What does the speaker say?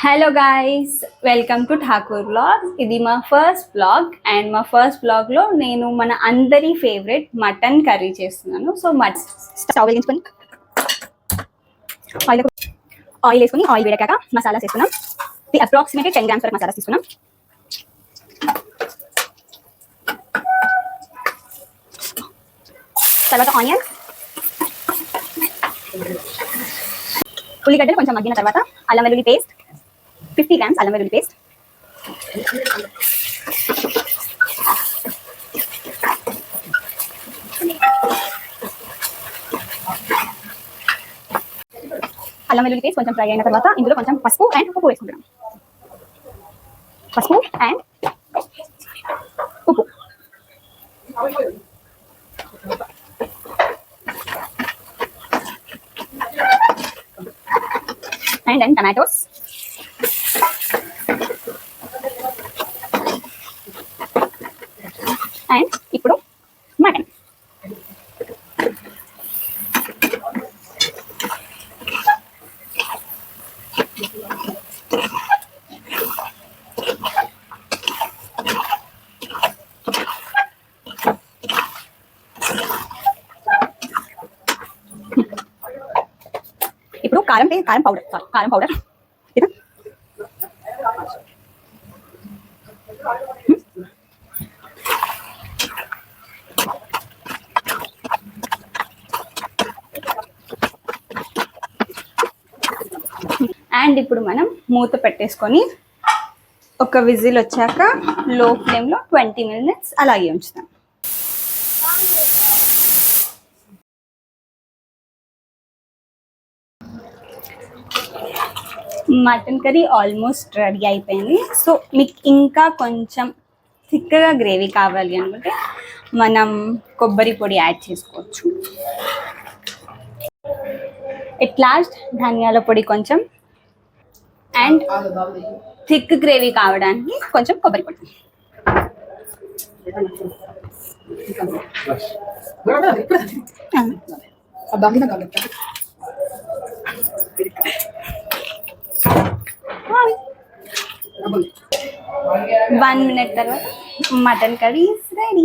Hello guys, welcome to Thakur blog. ఇది మా first blog and మా ఫస్ట్ బ్లాగ్లో నేను మన అందరి ఫేవరెట్ మటన్ కర్రీ చేస్తున్నాను. సో స్టవ్ వెలిగించుకొని ఆయిల్ వేసుకొని ఆయిల్ వేడకాక మసాలాస్ వేసుకున్నాం. అప్రాక్సిమేట్లీ 10 grams వరకు మసాలాస్ తీసుకున్నాం. తర్వాత ఆనియన్స్, ఉల్లిగడ్డలు కొంచెం మగ్గిన తర్వాత అల్లం వెల్లుల్లి పేస్ట్ 50 grams అల్లం వెల్లుల్లి పేస్ట్, అల్లం వెల్లుల్లి పేస్ట్ కొంచెం ఫ్రై అయిన తర్వాత ఇందులో కొంచెం పసుపు అండ్ ఉప్పు వేసుకుంటున్నాం. పసుపు అండ్ ఉప్పు, and then tomatoes, and ఇప్పుడు మటన్. ఇప్పుడు కారం పౌడర్ అండ్ ఇప్పుడు మనం మూత పెట్టేసుకొని ఒక విజిల్ వచ్చాక లో ఫ్లేమ్లో 20 minutes అలాగే ఉంచుతాం. మటన్ కర్రీ ఆల్మోస్ట్ రెడీ అయిపోయింది. సో మీకు ఇంకా కొంచెం థిక్గా గ్రేవీ కావాలి అనుకుంటే మనం కొబ్బరి పొడి యాడ్ చేసుకోవచ్చు. ఎట్ లాస్ట్ ధనియాల పొడి కొంచెం అండ్ థిక్ గ్రేవీ కావడానికి కొంచెం కొబ్బరి పొడి. One minute తర్వాత మటన్ కర్రీ ఇస్ రెడీ.